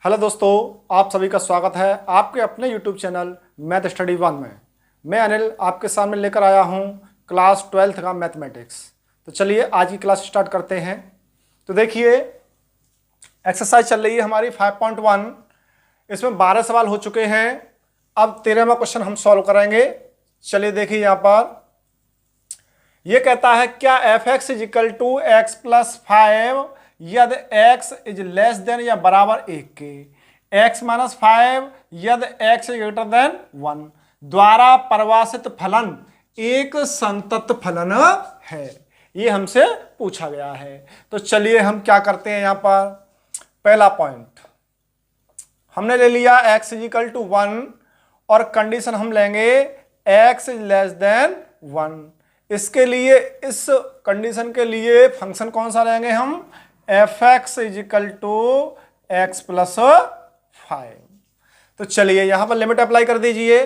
Hello दोस्तों, आप सभी का स्वागत है आपके अपने YouTube channel math study one में। मैं अनिल आपके सामने लेकर आया हूं क्लास 12th का मैथमेटिक्स। तो चलिए आज की क्लास स्टार्ट करते हैं। तो देखिए एक्सरसाइज चल रही है हमारी 5.1। इसमें 12 सवाल हो चुके हैं। अब 13वां क्वेश्चन हम सॉल्व करेंगे। चलिए देखिए यहाँ पर ये कहता है क्या f x is equal to x plus 5 यदि x इज लेस देन या बराबर 1 के, x माइनस 5 यदि x इज ग्रेटर देन 1 द्वारा परिभाषित फलन एक संतत फलन है। ये हमसे पूछा गया है। तो चलिए हम क्या करते हैं यहाँ पर। पहला पॉइंट हमने ले लिया x इज इक्वल टू 1 और कंडीशन हम लेंगे x इज लेस देन 1। इसके लिए इस कंडीशन के लिए फंक्शन कौन सा लेंगे हम, f x is equal to x plus 5। तो चलिए यहां पर लिमिट अप्लाई कर दीजिए।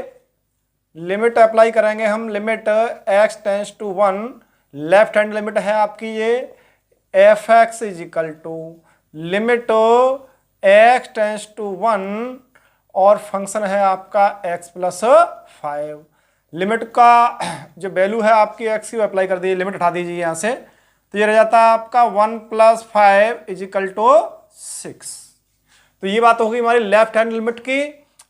लिमिट अप्लाई करेंगे हम। Limit x tends to 1, left hand limit है आपकी ये। F x is equal to limit x tends to 1 और फंक्शन है आपका एक्स प्लस 5। लिमिट का जो वैल्यू है आपकी एक्स की अप्लाई कर दीजिए, लिमिट हटा दीजिए यहां से। तो ये रह जाता है आपका 1 प्लस 5 इज इक्वल टू 6। तो ये बात होगी हमारी लेफ्ट हैंड लिमिट की।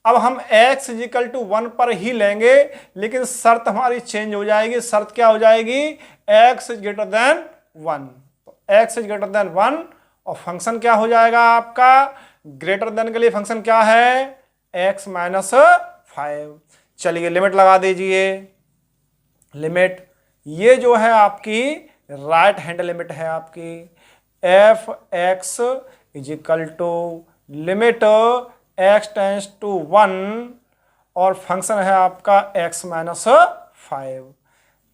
अब हम x इज इक्वल टू 1 पर ही लेंगे, लेकिन शर्त हमारी चेंज हो जाएगी। शर्त क्या हो जाएगी, x इज ग्रेटर देन 1। तो x इज ग्रेटर देन 1 और फंक्शन क्या हो जाएगा आपका, ग्रेटर देन के लिए फंक्शन क्या है, x माइनस 5। चलिए लिमिट लगा दीजिए। लिमिट ये जो है आपकी राइट हैंड लिमिट है आपकी। F x is equal to limit x tends to 1 और फंक्शन है आपका एक्स माइनस 5।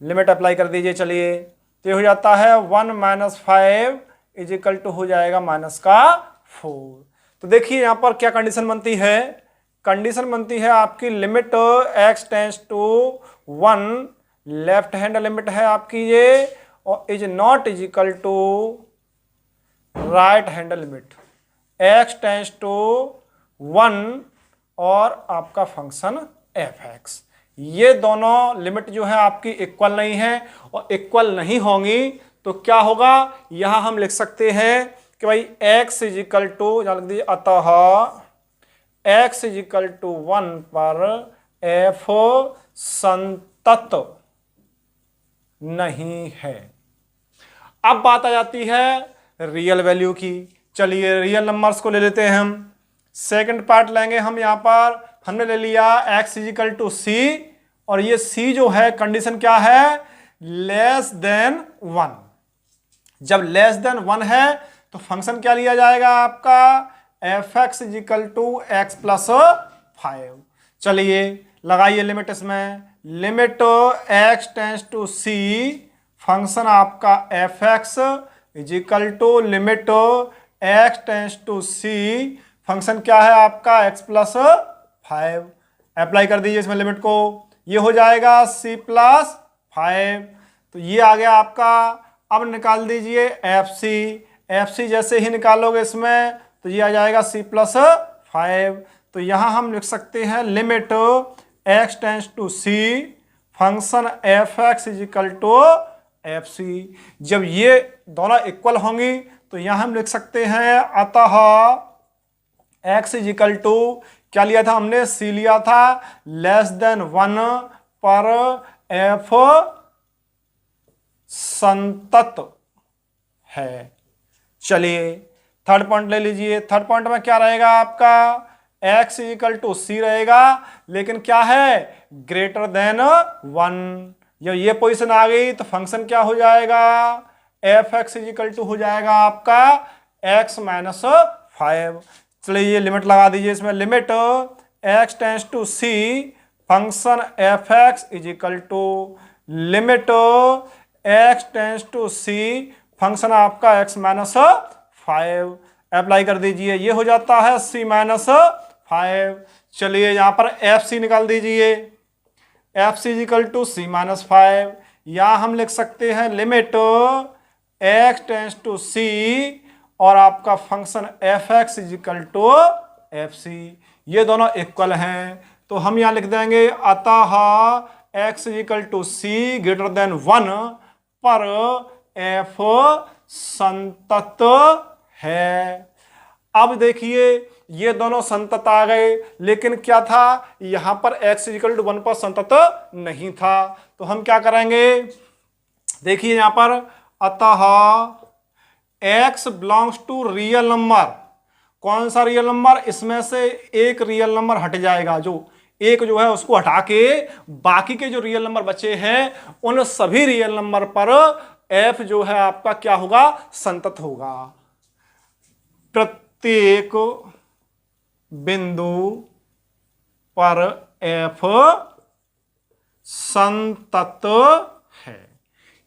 लिमिट अप्लाई कर दीजिए। चलिए तो ये हो जाता है 1 माइनस 5 इज इक्वल टू हो जाएगा माइनस का 4। तो देखिए यहाँ पर क्या कंडीशन बनती है। कंडीशन बनती है आपकी limit x tends to 1, left hand limit है आपकी ये, और is not is equal to right hand limit x tends to 1 और आपका फंक्शन एफ एक्स। ये दोनों लिमिट जो है आपकी इक्वल नहीं है, और इक्वल नहीं होंगी तो क्या होगा, यहां हम लिख सकते हैं कि भाई x इज इक्वल टू लिख दीजिए, अतः x इज इक्वल टू 1 पर f संतत नहीं है। अब बात आ जाती है रियल वैल्यू की। चलिए रियल नंबर्स को ले लेते हैं हम। सेकंड पार्ट लेंगे हम। यहां पर हमने ले लिया x is equal to c, और ये c जो है कंडीशन क्या है, लेस देन 1। जब लेस देन 1 है तो फंक्शन क्या लिया जाएगा आपका, f x is equal to x plus 5। चलिए लगाइए लिमिट इसमें। Limit x tends to c, function आपका f x is equal to limit x tends to c, function क्या है आपका एक्स प्लस 5। अप्लाई कर दीजिए इसमें लिमिट को। ये हो जाएगा c प्लस 5। तो ये आ गया आपका। अब निकाल दीजिए एफ सी। एफ सी जैसे ही निकालोगे इसमें तो ये आ जाएगा c प्लस 5। तो यहां हम लिख सकते हैं limit x tends to c, function f x is equal to f c. जब ये दोनों इक्वल होंगी तो यहां हम लिख सकते हैं अतः x इज इक्वल टू, क्या लिया था हमने, c लिया था, लेस देन 1 पर f संतत है। चलिए थर्ड पॉइंट ले लीजिए। थर्ड पॉइंट में क्या रहेगा आपका, x is equal to c रहेगा, लेकिन क्या है, ग्रेटर देन 1। जब ये पोजीशन आ गई तो फंक्शन क्या हो जाएगा, f x is equal to हो जाएगा आपका x माइनस 5। चलिए ये लिमिट लगा दीजिए इसमें। Limit x tends to c, function f x is equal to limit x tends to c, function आपका x माइनस 5। अप्लाई कर दीजिए। ये हो जाता है c माइनस 5। चलिए यहाँ पर एफ सी निकाल दीजिए। F c equal to c minus 5। यहाँ हम लिख सकते हैं limit x tends to c और आपका function f x is equal to f c, ये दोनों इक्वल हैं। तो हम यहाँ लिख देंगे अतः x equal to c greater than 1 पर एफ संतत है। अब देखिए ये दोनों संतत आ गए, लेकिन क्या था यहां पर x इक्वल टू 1 पर संतत नहीं था। तो हम क्या करेंगे, देखिए यहां पर अतः x belongs to real number. कौन सा रियल नंबर, इसमें से एक रियल नंबर हट जाएगा, जो एक जो है उसको हटा के बाकी के जो रियल नंबर बचे हैं उन सभी रियल नंबर पर f जो है आपका क्या होगा, संतत होगा। प्रत्येक बिंदु पर f संतत है।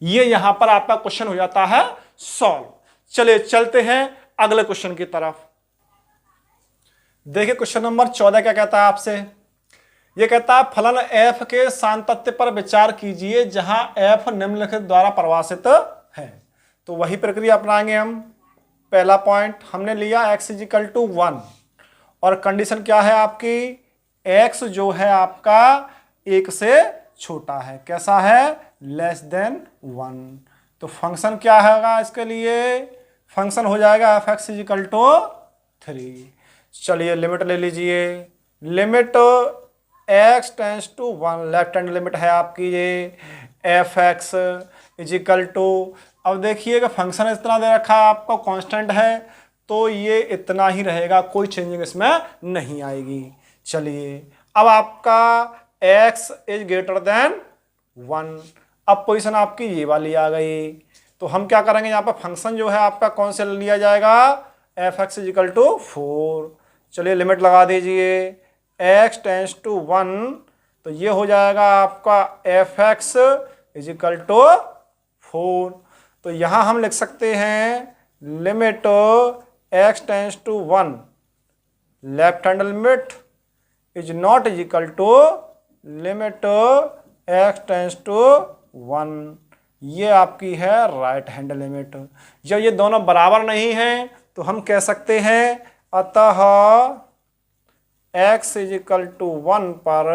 ये यहां पर आपका क्वेश्चन हो जाता है सॉल्व। चलिए चलते हैं अगले क्वेश्चन की तरफ। देखिए क्वेश्चन नंबर 14 क्या कहता है आपसे। ये कहता है फलन f के सांतत्य पर विचार कीजिए जहां f निम्नलिखित द्वारा परिभाषित है। तो वही प्रक्रिया अपनाएंगे हम। पहला पॉइंट हमने लिया x इक्वल टू 1 और कंडीशन क्या है आपकी, x जो है आपका 1 से छोटा है। कैसा है, लेस देन 1। तो फंक्शन क्या होगा इसके लिए, फंक्शन हो जाएगा एफ एक्स इक्वल टू 3। चलिए लिमिट ले लीजिए, limit x tends to 1, left hand limit है आपकी ये एफ एक्स इजिकल टू। अब देखिए कि फंक्शन इतना दे रखा है आपका, कांस्टेंट है, तो ये इतना ही रहेगा, कोई चेंजिंग इसमें नहीं आएगी। चलिए अब आपका x इज ग्रेटर देन 1, अब पोजीशन आपकी ये वाली आ गई। तो हम क्या करेंगे, यहाँ पर फंक्शन जो है आपका कौन से लिया जाएगा, एफ एक्स इजिकल टू 4। चलिए लिमिट लगा दीजिए, x टेंस टू 1, तो ये हो जाएगा आपका एफ एक्स इजिकल टू 4। तो यहाँ हम लिख सकते हैं limit x tends to 1, left hand limit is not is equal to limit x tends to 1, ये आपकी है राइट हैंड लिमिट। जब ये दोनों बराबर नहीं हैं तो हम कह सकते हैं अतः x इजिकल टू 1 पर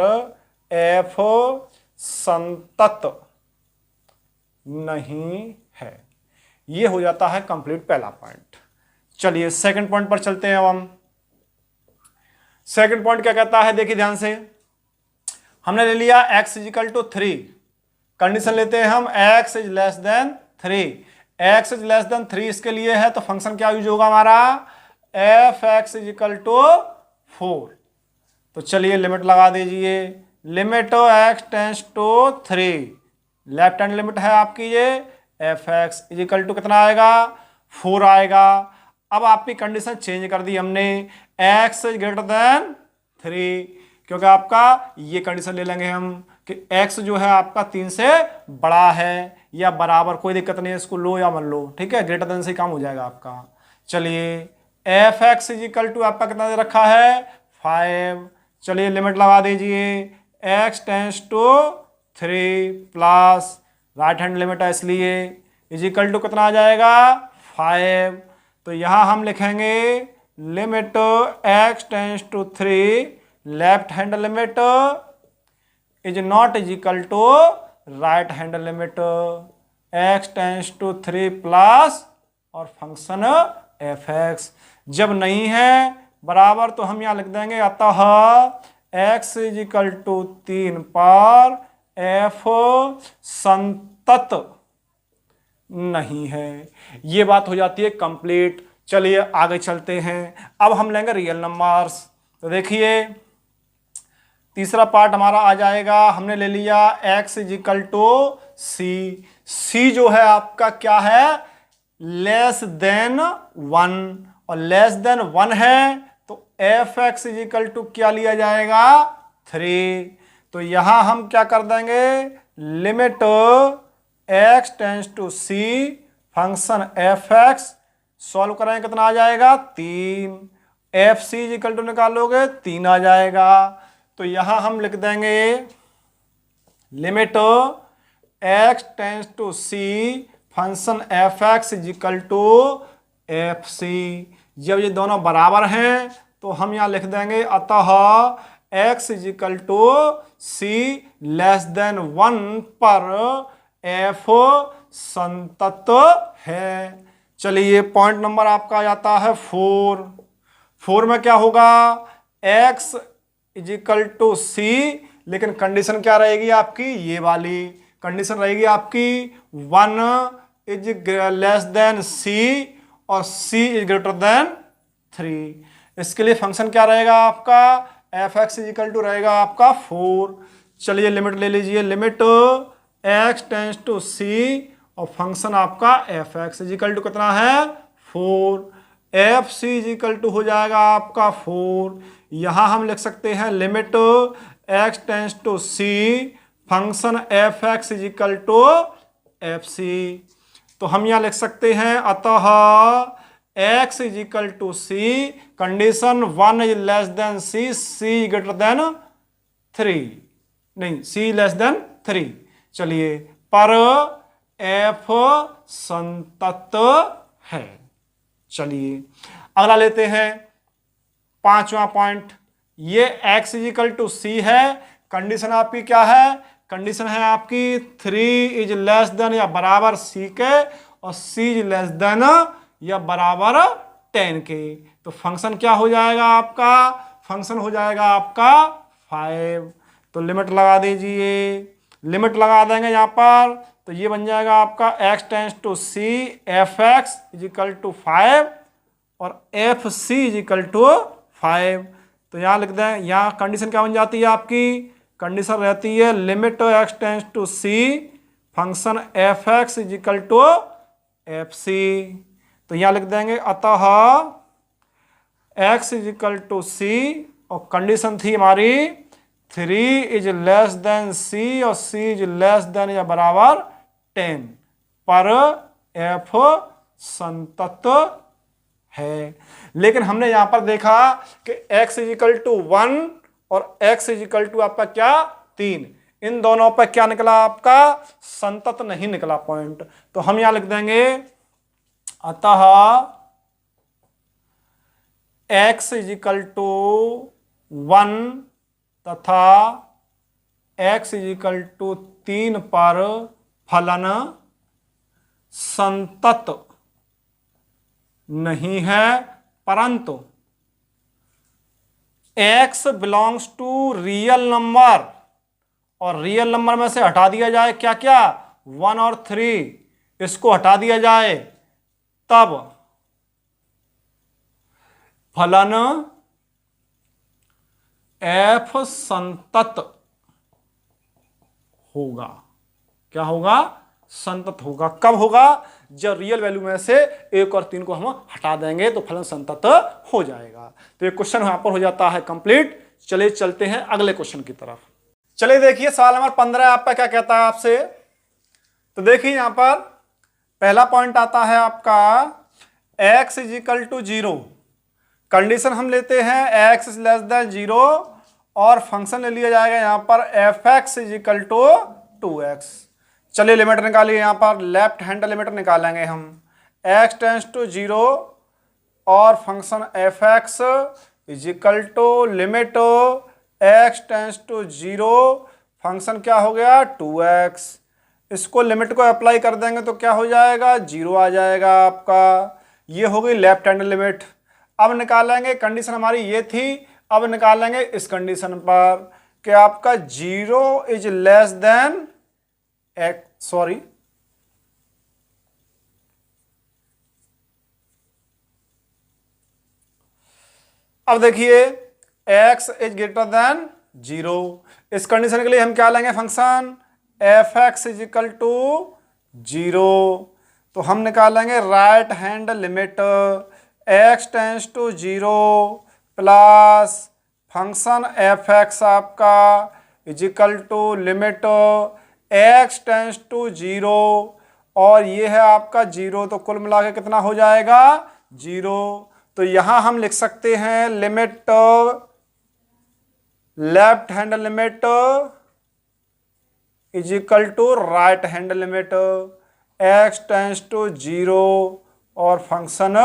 f संतत नहीं है। ये हो जाता है कंप्लीट पहला पॉइंट। चलिए सेकंड पॉइंट पर चलते हैं। अब हम सेकंड पॉइंट क्या कहता है, देखिए ध्यान से। हमने ले लिया x इजिकल टू 3, कंडीशन लेते हैं हम x is less then 3। x is less then 3 इसके लिए है, तो फंक्शन क्या यूज होगा हमारा, एफ एक्स इजिकल टू 4। तो चलिए लिमिट लगा दीजिए, limit x tends to 3, left hand limit है आपकी ये, एफ एक्स इजिकल टू कितना आएगा, 4 आएगा। अब आपकी कंडीशन चेंज कर दी हमने, x इज ग्रेटर देन 3, क्योंकि आपका ये कंडीशन ले लेंगे हम कि x जो है आपका 3 से बड़ा है या बराबर, कोई दिक्कत नहीं है, इसको लो या मान लो, ठीक है, ग्रेटर देन से काम हो जाएगा आपका। चलिए एफ एक्स इजिकल टू आपका कितना दे रखा है, 5। चलिए लिमिट लगा दीजिए, x tends to 3 plus right hand limit है इसलिए इजिकल टू कितना आ जाएगा, 5। तो यहाँ हम लिखेंगे limit x tends to 3, left hand limit is not is equal to right hand limit, x tends to 3 plus और फंक्शन एफ एक्स। जब नहीं है बराबर तो हम यहाँ लिख देंगे अतः x इजिकल टू 3 पर f संतत नहीं है। ये बात हो जाती है कंप्लीट। चलिए आगे चलते हैं, अब हम लेंगे रियल नंबर्स। तो देखिए तीसरा पार्ट हमारा आ जाएगा, हमने ले लिया x इजिकल टू सी। सी जो है आपका क्या है, लेस देन 1, और लेस देन 1 है तो एफ एक्स इजिकल टू क्या लिया जाएगा, 3। तो यहां हम क्या कर देंगे, limit x tends to c function f x, solve करेंगे कितना आ जाएगा, 3। एफ सी इजिकल टू निकालोगे 3 आ जाएगा। तो यहां हम लिख देंगे limit x tends to c function f x is equal to f c. जब ये दोनों बराबर हैं तो हम यहाँ लिख देंगे अतः x is equal to c less than 1 पर f संतत है। चलिए पॉइंट नंबर आपका आ जाता है 4 में क्या होगा, x इज इक्वल टू सी, लेकिन कंडीशन क्या रहेगी आपकी, ये वाली कंडीशन रहेगी आपकी 1 इज लेस देन सी और c इज ग्रेटर देन 3। इसके लिए फंक्शन क्या रहेगा आपका, f x is equal to रहेगा आपका 4। चलिए लिमिट ले लीजिए, limit x tends to c और फंक्शन आपका f x is equal to कितना है 4, f c is equal to हो जाएगा आपका 4। यहाँ हम लिख सकते हैं limit x tends to c function f x is equal to f c. तो हम यहाँ लिख सकते हैं अतः x is equal to c, condition 1 is less than c, c greater than 3, नहीं c लेस देन 3। चलिए पर f संतत है। चलिए अगला लेते हैं 5वां पॉइंट, ये x इज इक्वल टू सी है, कंडीशन आपकी क्या है, कंडीशन है आपकी 3 इज लेस देन या बराबर c के और c इज लेस देन या बराबर 10 के। तो फंक्शन क्या हो जाएगा आपका, फंक्शन हो जाएगा आपका 5। तो लिमिट लगा दीजिए, लिमिट लगा देंगे यहाँ पर, तो ये बन जाएगा आपका x tends to c f x is equal to 5 और f c is equal to 5। तो यहाँ लिख दें, यहाँ कंडीशन क्या बन जाती है आपकी, कंडीशन रहती है limit x tends to c function f x is equal to f c. तो यहाँ लिख देंगे अतः x is equal to c और कंडीशन थी हमारी 3 इज लेस देन c और c इज लेस देन या बराबर 10 पर f संतत है। लेकिन हमने यहां पर देखा कि x इज इक्वल टू 1 और x इज इक्वल टू आपका क्या 3, इन दोनों पर क्या निकला आपका, संतत नहीं निकला पॉइंट। तो हम यहां लिख देंगे अतः x इज इक्वल टू 1 तथा x इज इक्वल टू 3 पर फलन संतत नहीं है, परंतु x belongs to real number और रियल नंबर में से हटा दिया जाए क्या क्या 1 और 3, इसको हटा दिया जाए तब फलन f संतत होगा। क्या होगा, संतत होगा। कब होगा, जब रियल वैल्यू में से 1 और 3 को हम हटा देंगे तो फलन संतत हो जाएगा। तो ये क्वेश्चन यहां पर हो जाता है कंप्लीट। चलिए चलते हैं अगले क्वेश्चन की तरफ। चलिए देखिए सवाल नंबर 15 आपका क्या कहता है आपसे। तो देखिए यहां पर पहला पॉइंट आता है आपका x is equal to 0, condition हम लेते हैं x इज लेस देन 0 और फंक्शन ले लिया जाएगा यहां पर f x is equal to 2x। चलिए लिमिट निकालिए, यहां पर लेफ्ट हैंड लिमिट निकालेंगे हम, x टेंस टू 0 और function f x is equal to limit x tends to 0 function क्या हो गया 2x। इसको लिमिट को अप्लाई कर देंगे तो क्या हो जाएगा 0 आ जाएगा आपका। ये हो गई लेफ्ट हैंड लिमिट। अब निकालेंगे, कंडीशन हमारी ये थी, अब निकालेंगे इस कंडीशन पर कि आपका 0 इज लेस देन अब देखिए x इज ग्रेटर देन 0। इस कंडीशन के लिए हम क्या लेंगे, function f x is equal to 0। तो हम निकालेंगे right hand limit x tends to 0 plus function f x आपका is equal to limit x tends to 0 और ये है आपका 0, तो कुल मिला के कितना हो जाएगा 0। तो यहां हम लिख सकते हैं limit left hand limit is equal to right hand limit x tends to 0 और फंक्शन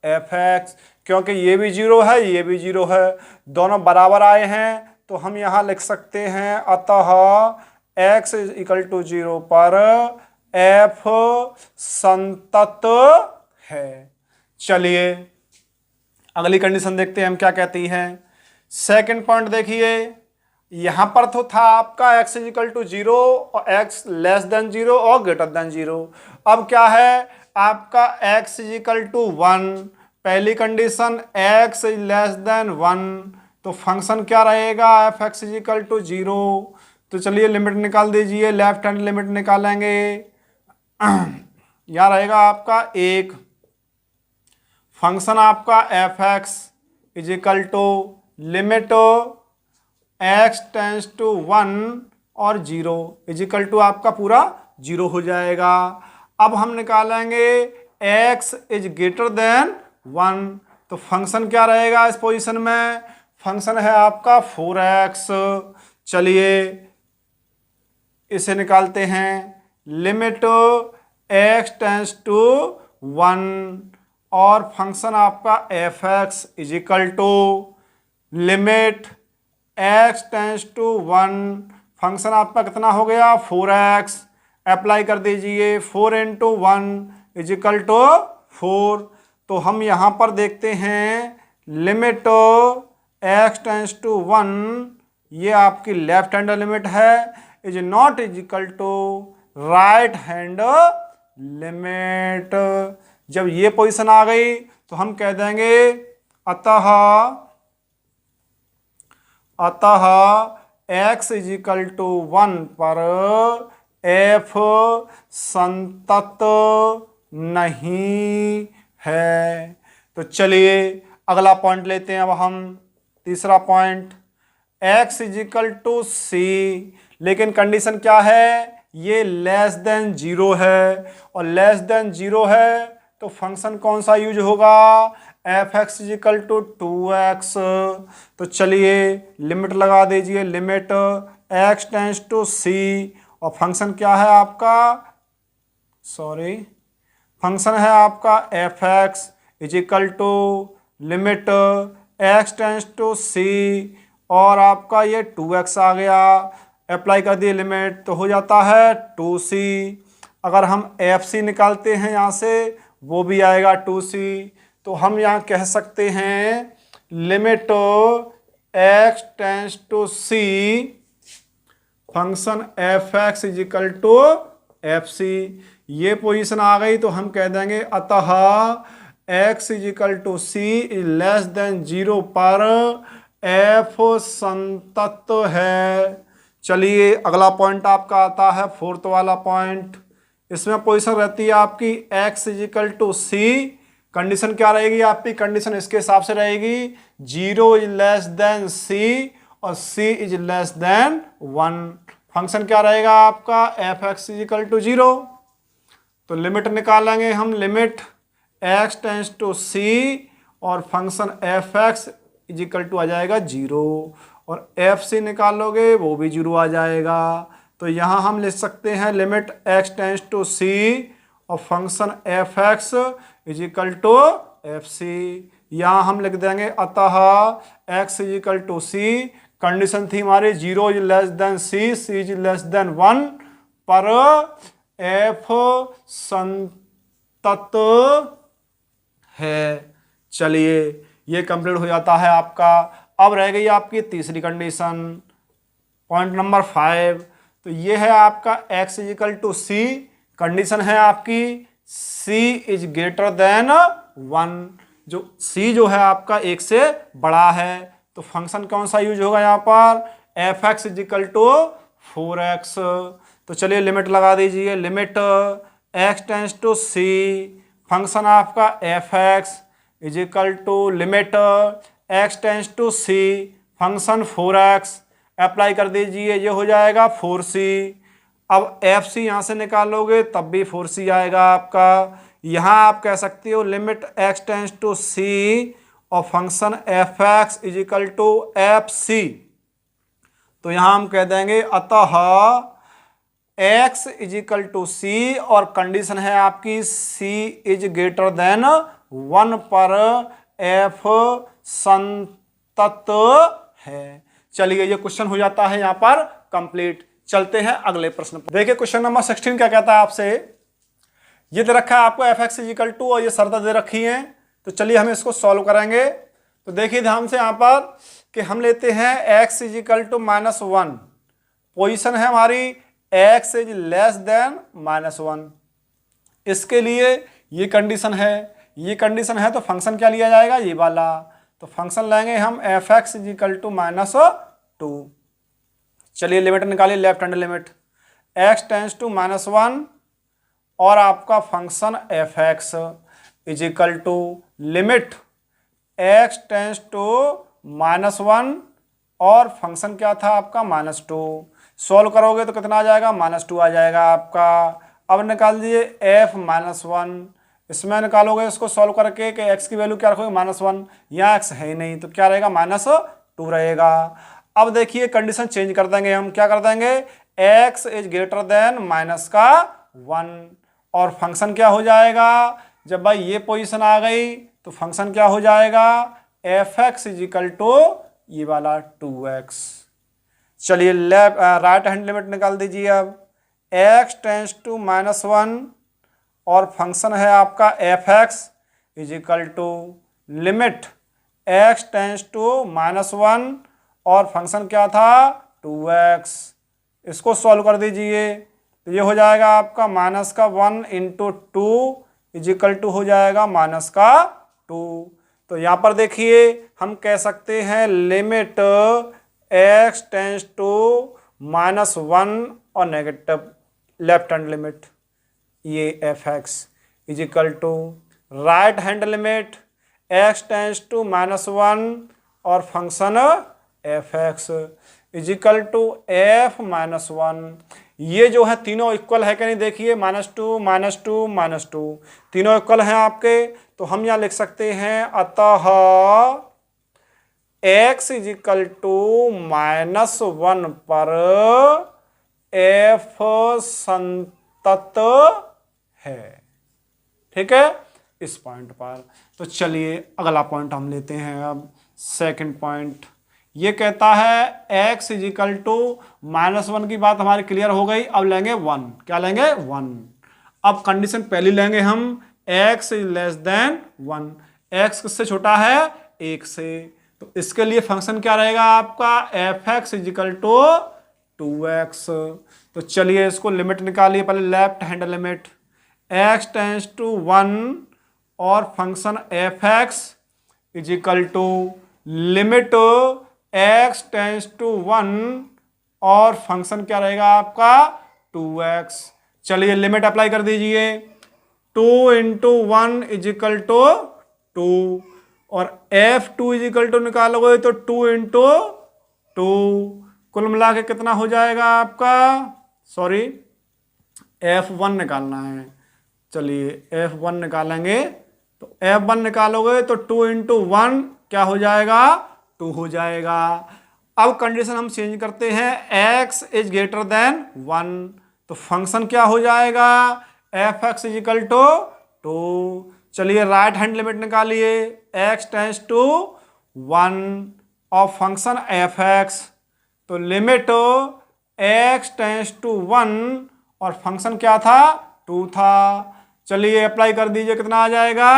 एफ एक्स। क्योंकि ये भी 0 है, ये भी 0 है, दोनों बराबर आए हैं, तो हम यहाँ लिख सकते हैं अतः x इक्वल टू 0 पर f संतत है। चलिए अगली कंडीशन देखते हैं हम क्या कहती है। सेकंड पॉइंट देखिए, यहां पर तो था आपका x इक्वल टू 0 और x लेस देन 0 और ग्रेटर देन 0। अब क्या है आपका x इक्वल टू 1, पहली कंडीशन x लेस देन 1, तो फंक्शन क्या रहेगा एफ एक्स इक्वल टू 0। तो चलिए लिमिट निकाल दीजिए, लेफ्ट हैंड लिमिट निकालेंगे, यहाँ रहेगा आपका 1, फंक्शन आपका f x is equal to limit x tends to 1 और 0 इजिकल टू आपका पूरा 0 हो जाएगा। अब हम निकालेंगे x इज ग्रेटर देन 1, तो फंक्शन क्या रहेगा इस पोजीशन में, फंक्शन है आपका 4x। चलिए इसे निकालते हैं, लिमिट x टेंस टू 1 और फंक्शन आपका f x is equal to limit x tends to 1, function आपका कितना हो गया 4x, अप्लाई कर दीजिए 4 इंटू 1 इज इक्वल टू 4। तो हम यहाँ पर देखते हैं लिमिट x टेंस टू 1, ये आपकी लेफ्ट हैंड लिमिट है, is not is equal to right hand limit. जब ये पोजीशन आ गई तो हम कह देंगे अतः x इज इक्वल टू 1 पर f संतत नहीं है। तो चलिए अगला पॉइंट लेते हैं अब हम, तीसरा point x is equal to c, लेकिन कंडीशन क्या है, ये लेस देन 0 है, और लेस देन 0 है तो फंक्शन कौन सा यूज होगा, f x is equal to 2x। तो चलिए लिमिट लगा दीजिए, limit x tends to c, और फंक्शन क्या है आपका, फंक्शन है आपका f x is equal to limit x tends to c, और आपका ये 2x आ गया, अप्लाई कर दिए लिमिट तो हो जाता है 2c। अगर हम fc निकालते हैं यहाँ से वो भी आएगा 2c, तो हम यहाँ कह सकते हैं limit x tends to c, function f x is equal to f c. ये पोजीशन आ गई तो हम कह देंगे अतः x is equal to c is less than 0 पर f संतत है। चलिए अगला पॉइंट आपका आता है फोर्थ वाला पॉइंट, इसमें पोजीशन रहती है आपकी x is equal to c, condition क्या रहेगी आपकी, कंडीशन इसके हिसाब से रहेगी 0 इज लेस देन c और c is less than 1। Function क्या रहेगा आपका f x is equal to 0, तो लिमिट निकालेंगे हम, limit x tends to c और function f x is equal to आ जाएगा 0, और एफ सी निकालोगे वो भी 0 आ जाएगा। तो यहाँ हम लिख सकते हैं limit x tends to c और function f x is equal to f c. यहाँ हम लिख देंगे अतः x is equal to c, condition थी हमारी 0 is less than c, c is less than 1 पर f संतत है। चलिए ये कंप्लीट हो जाता है आपका। अब रह गई आपकी तीसरी कंडीशन, पॉइंट नंबर 5। तो ये है आपका x is equal to c, condition है आपकी c इज ग्रेटर देन 1, जो c जो है आपका 1 से बड़ा है, तो फंक्शन कौन सा यूज होगा यहाँ पर, f x is equal to 4x। तो चलिए लिमिट लगा दीजिए, limit x tends to c, function आपका f x is equal to limit x tends to c, function 4x, apply कर दीजिए, ये हो जाएगा 4c। अब एफ सी यहाँ से निकालोगे तब भी 4c आएगा आपका। यहाँ आप कह सकते हो limit x tends to c और function f x is equal to f c, तो यहाँ हम कह देंगे अतः x is equal to c और कंडीशन है आपकी c इज ग्रेटर देन 1 पर एफ संतत है। चलिए ये क्वेश्चन हो जाता है यहाँ पर कंप्लीट। चलते हैं अगले प्रश्न पर। देखिए क्वेश्चन नंबर 16 क्या कहता है आपसे। ये दे रखा है आपको एफ एक्स इजिकल टू और ये शर्तें दे रखी हैं। तो चलिए हम इसको सॉल्व करेंगे। तो देखिए ध्यान से यहाँ पर कि हम लेते हैं एक्स इजिकल टू -1। पोजिशन है हमारी एक्स इज लेस देन -1। इसके लिए ये कंडीशन है, ये कंडीशन है तो फंक्शन क्या लिया जाएगा, ये वाला। तो फंक्शन लेंगे हम एफ एक्स इजिकल टू -2। चलिए लिमिट निकालिए, left hand limit. X tends to -1 और आपका function f x is equal to limit x tends to -1 और फंक्शन क्या था आपका -2। सॉल्व करोगे तो कितना आ जाएगा, -2 आ जाएगा आपका। अब निकाल दीजिए एफ -1। इसमें निकालोगे इसको सॉल्व करके कि एक्स की वैल्यू क्या रखोगे, -1। यहाँ एक्स है ही नहीं तो क्या रहेगा, -2 रहेगा। अब देखिए कंडीशन चेंज कर देंगे हम। क्या कर देंगे, एक्स इज ग्रेटर देन -1 और फंक्शन क्या हो जाएगा, जब भाई ये पोजीशन आ गई तो फंक्शन क्या हो जाएगा, एफ एक्स इजिकल टू ये वाला 2x। चलिए लेफ्ट राइट हैंड लिमिट निकाल दीजिए। अब एक्स टेंस टू -1 और फंक्शन है आपका f x is equal to limit x tends to -1 और फंक्शन क्या था, 2x। इसको सॉल्व कर दीजिए तो ये हो जाएगा आपका -1 इंटू 2 इजिकल टू हो जाएगा -2। तो यहाँ पर देखिए हम कह सकते हैं लिमिट एक्स टेंस टू -1 और नेगेटिव लेफ्ट हैंड लिमिट ये f x is equal to right hand limit x tends to -1 और function f x is equal to f -1। ये जो है तीनों इक्वल है कि नहीं, देखिए -2 -2 -2 तीनों इक्वल हैं आपके। तो हम यहाँ लिख सकते हैं अतः x इजिकल टू -1 पर एफ संतत है। ठीक है इस पॉइंट पर। तो चलिए अगला पॉइंट हम लेते हैं। अब सेकंड पॉइंट ये कहता है x इजिकल टू -1 की बात हमारी क्लियर हो गई। अब लेंगे 1। क्या लेंगे, 1। अब कंडीशन पहली लेंगे हम x is less than 1। x किससे छोटा है, 1 से। तो इसके लिए फंक्शन क्या रहेगा आपका, f x is equal to 2x। तो चलिए इसको लिमिट निकालिए। पहले left hand limit x tends to 1 और function f x is equal to limit x tends to 1 और फंक्शन क्या रहेगा आपका, 2x। चलिए लिमिट अप्लाई कर दीजिए। 2 इंटू 1 इजिकल टू 2 और f2 इजिकल टू निकालोगे तो 2 इंटू 2 कुल मिला के कितना हो जाएगा आपका, सॉरी f1 निकालना है। चलिए f1 निकालेंगे तो f1 निकालोगे तो 2 इंटू 1 क्या हो जाएगा, 2 हो जाएगा। अब कंडीशन हम चेंज करते हैं, x इज ग्रेटर देन 1 तो फंक्शन क्या हो जाएगा, एफ एक्स इजिकल टू 2। चलिए राइट हैंड लिमिट निकालिए। x टेंस टू 1 और फंक्शन एफ एक्स तो लिमिट x टेंस टू 1 और फंक्शन क्या था, 2 था। चलिए अप्लाई कर दीजिए, कितना आ जाएगा,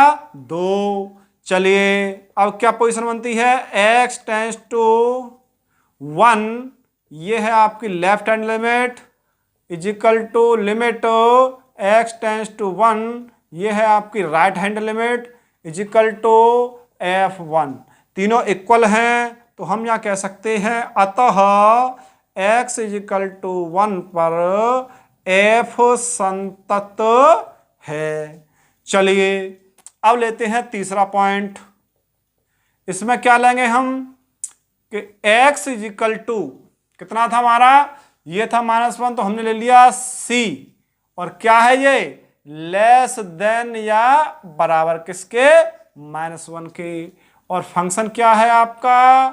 2। चलिए अब क्या पोजीशन बनती है, x टेंस टू 1 ये है आपकी left hand limit is equal to limit x tends to 1 ये है आपकी right hand limit is equal to f1। तीनों इक्वल हैं तो हम यहाँ कह सकते हैं अतः x इजिकल टू 1 पर f संतत है। चलिए अब लेते हैं तीसरा पॉइंट। इसमें क्या लेंगे हम कि x इजिकल टू कितना था हमारा, ये था -1 तो हमने ले लिया c और क्या है ये, लेस देन या बराबर किसके, -1 के। और फंक्शन क्या है आपका,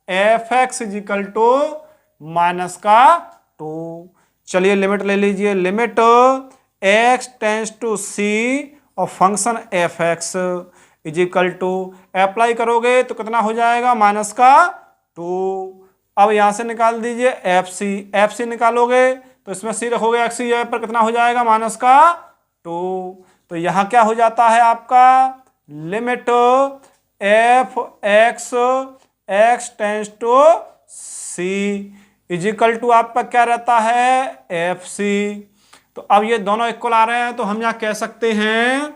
एफ एक्स इजिकल टू -2। चलिए लिमिट ले लीजिए, limit x tends to c और function f x is equal to, apply करोगे तो कितना हो जाएगा माइनस का 2। अब यहाँ से निकाल दीजिए एफ सी निकालोगे तो इसमें सी रखोगे एक्स सी पर कितना हो जाएगा माइनस का 2। तो यहाँ क्या हो जाता है आपका limit f x x tends to c is equal to आपका क्या रहता है एफ सी। तो अब ये दोनों इक्वल आ रहे हैं तो हम यहाँ कह सकते हैं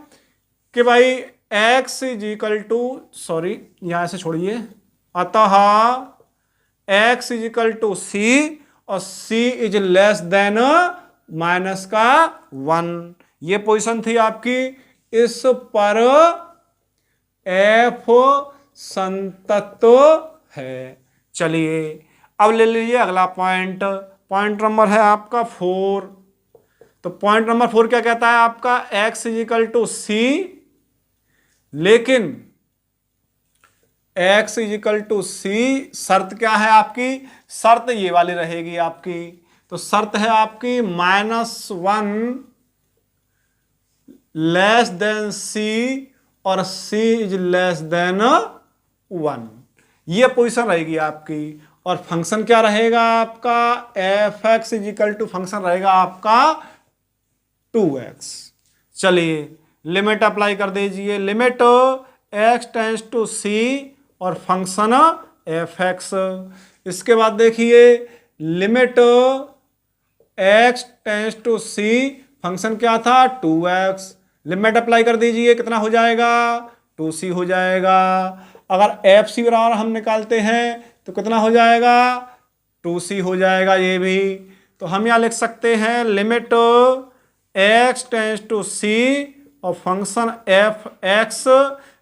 कि भाई x is equal to, sorry यहाँ से छोड़िए, अतः x is equal to c और c is less than minus का 1। ये पोजीशन थी आपकी। इस पर f संतत है। चलिए अब ले लीजिए अगला पॉइंट, पॉइंट नंबर है आपका 4। तो पॉइंट नंबर 4 क्या कहता है आपका x इज इक्वल टू सी, लेकिन x इज इक्वल टू सी, शर्त क्या है आपकी, शर्त ये वाली रहेगी आपकी। तो शर्त है आपकी -1 लेस देन सी और c इज लेस देन 1। ये पोजीशन रहेगी आपकी। और फंक्शन क्या रहेगा आपका f x is equal to, function रहेगा आपका 2x। चलिए लिमिट अप्लाई कर दीजिए, limit x tends to c और फंक्शन एफ एक्स। इसके बाद देखिए limit x tends to c, function क्या था 2x। लिमिट अप्लाई कर दीजिए, कितना हो जाएगा 2c हो जाएगा। अगर एफ सी बराबर हम निकालते हैं तो कितना हो जाएगा 2c हो जाएगा ये भी। तो हम यहाँ लिख सकते हैं limit x tends to c और function f x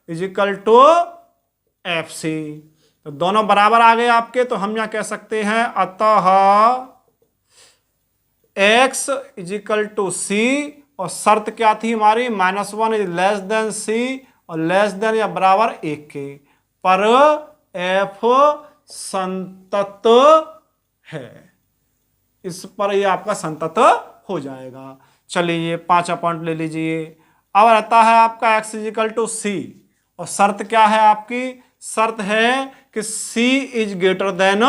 is equal to f c. तो दोनों बराबर आ गए आपके। तो हम यहाँ कह सकते हैं अतः x is equal to c और शर्त क्या थी हमारी -1 इज लेस देन सी और लेस देन या बराबर 1 के, पर f संतत है। इस पर ये आपका संतत हो जाएगा। चलिए 5वां पॉइंट ले लीजिए। अब रहता है आपका x is equal to c और शर्त क्या है आपकी, शर्त है कि c इज ग्रेटर देन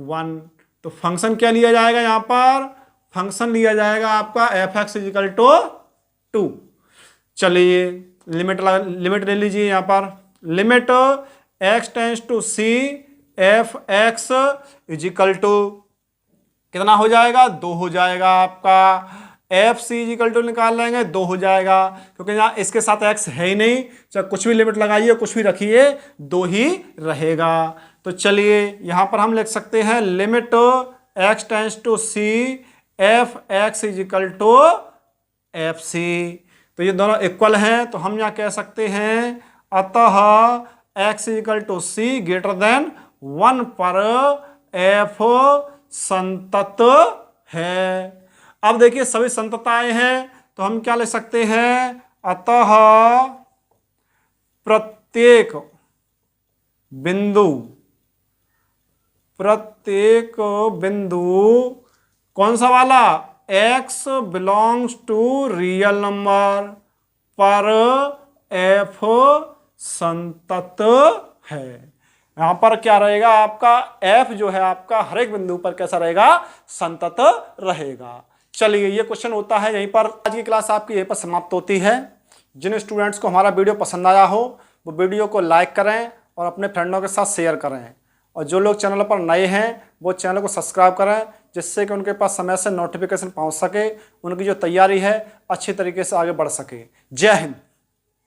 1। तो फंक्शन क्या लिया जाएगा यहाँ पर, फंक्शन लिया जाएगा आपका f x is equal to 2। चलिए लिमिट ले लीजिए यहाँ पर, limit x tends to c f x is equal to कितना हो जाएगा 2 हो जाएगा आपका। F c is equal to निकाल लेंगे 2 हो जाएगा, क्योंकि यहाँ इसके साथ x है ही नहीं, चाहे कुछ भी लिमिट लगाइए कुछ भी रखिए 2 ही रहेगा। तो चलिए यहाँ पर हम लिख सकते हैं limit x tends to c f x is equal to f c. तो ये दोनों इक्वल हैं तो हम यहाँ कह सकते हैं अतः x is equal to c greater than 1 पर f संतत है। अब देखिए सभी संतताएं हैं तो हम क्या लिख सकते हैं अतः प्रत्येक बिंदु कौन सा वाला x belongs to real number पर f संतत है। यहां पर क्या रहेगा आपका f जो है आपका हर एक बिंदु पर कैसा रहेगा संतत रहेगा। चलिए ये क्वेश्चन होता है यहीं पर। आज की क्लास आपकी यहीं पर समाप्त होती है। जिन स्टूडेंट्स को हमारा वीडियो पसंद आया हो वो वीडियो को लाइक करें और अपने फ्रेंडों के साथ शेयर करें, और जो लोग चैनल पर नए हैं वो चैनल को सब्सक्राइब करें, जिससे कि उनके पास समय से नोटिफिकेशन पहुंच सके, उनकी जो तैयारी है अच्छी तरीके से आगे बढ़ सके। जय हिंद।